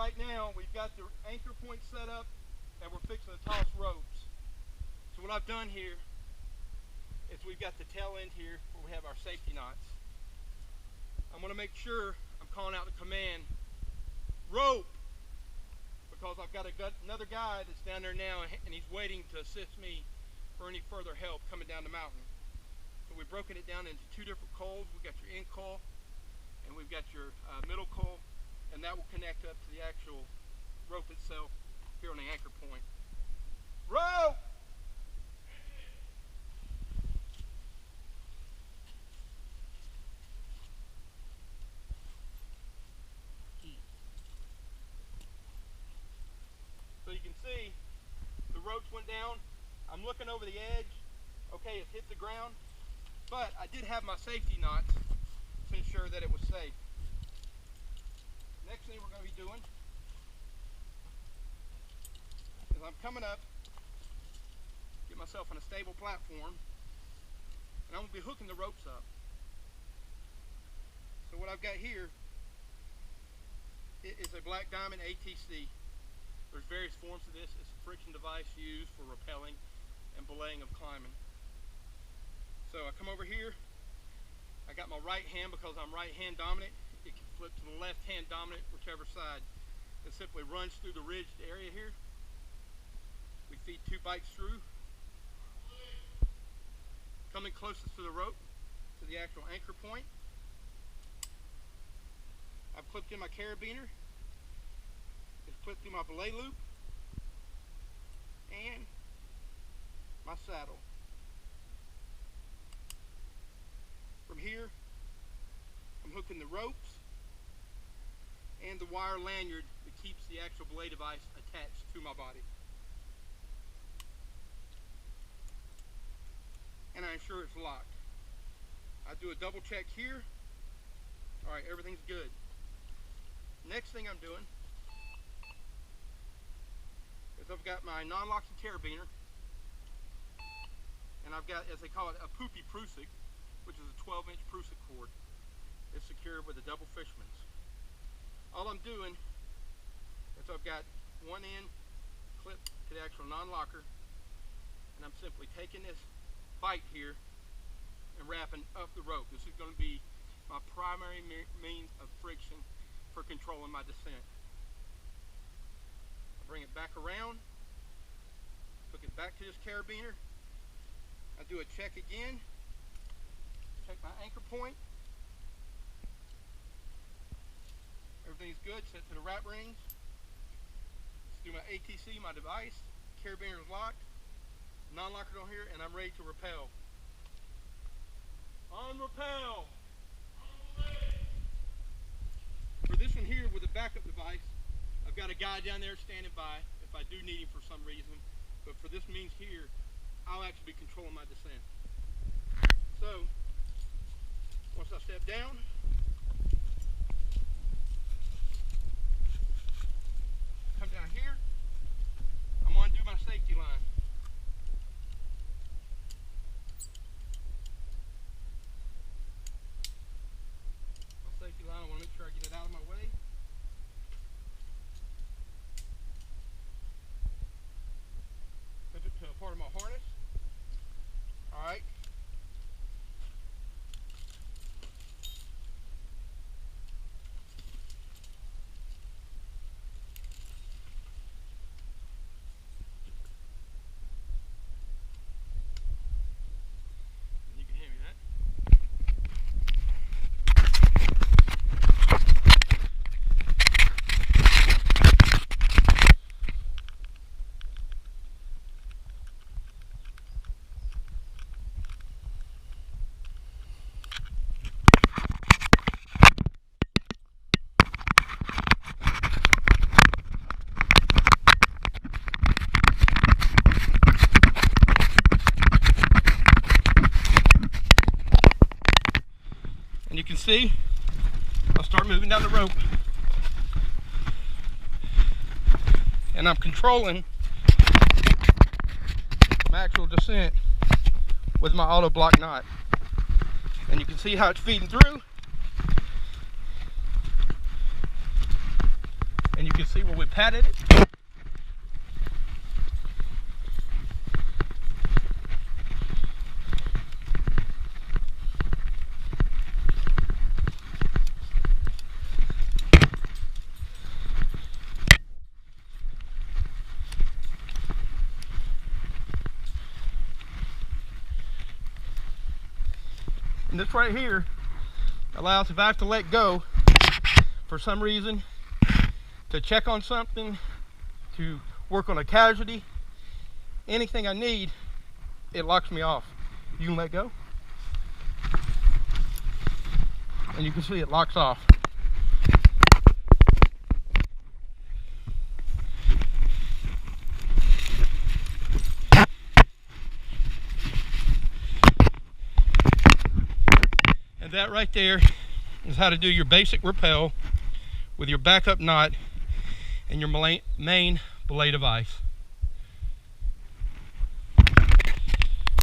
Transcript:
right now we've got the anchor point set up and we're fixing to toss ropes. So what I've done here is we've got the tail end here where we have our safety knots. I'm going to make sure I'm calling out the command, rope, because I've got another guy that's down there now and he's waiting to assist me for any further help coming down the mountain. So we've broken it down into two different coils. We've got your end coil and we've got your middle coil, and that will connect up to the actual rope itself here on the anchor point. Rope! So you can see the ropes went down. I'm looking over the edge. Okay, it's hit the ground, but I did have my safety knots to ensure that it was safe. Next thing we're going to be doing is I'm coming up, get myself on a stable platform, and I'm going to be hooking the ropes up. So what I've got here is a Black Diamond ATC. There's various forms of this. It's a friction device used for rappelling and belaying of climbing. So I come over here, I got my right hand because I'm right hand dominant. It can flip to the left hand dominant, whichever side. It simply runs through the ridged area here. We feed 2 bites through. Coming closest to the rope, to the actual anchor point. I've clipped in my carabiner. It's clipped through my belay loop. And my saddle. From here, I'm hooking the ropes and the wire lanyard that keeps the actual belay device attached to my body. And I ensure it's locked. I do a double check here. Alright, everything's good. Next thing I'm doing is I've got my non-locking carabiner, and I've got, as they call it, a poopy Prusik, which is a 12-inch Prusik cord. It's secured with a double Fishman's. All I'm doing is I've got one end clipped to the actual non-locker, and I'm simply taking this bite here and wrapping up the rope. This is going to be my primary means of friction for controlling my descent. I bring it back around, hook it back to this carabiner. I do a check again, check my anchor point. Everything's good, set to the wrap rings. Let's do my ATC, my device. Carabiner is locked, non-locker on here, and I'm ready to rappel. On rappel! For this one here with a backup device, I've got a guy down there standing by if I do need him for some reason. But for this means here, I'll actually be controlling my descent. So, once I step down, come down here, I'm going to do my safety line. Safety line, I want to make sure I get it out of my way. Put it to a part of my harness. Alright. And you can hand me that. And you can see, I'll start moving down the rope. And I'm controlling my actual descent with my auto block knot. And you can see how it's feeding through. And you can See where we patted it? And this right here allows, if I have to let go for some reason, to check on something, to work on a casualty, anything I need, it locks me off. You can let go, and you can see it locks off. And that right there is how to do your basic rappel with your backup knot and your main belay device.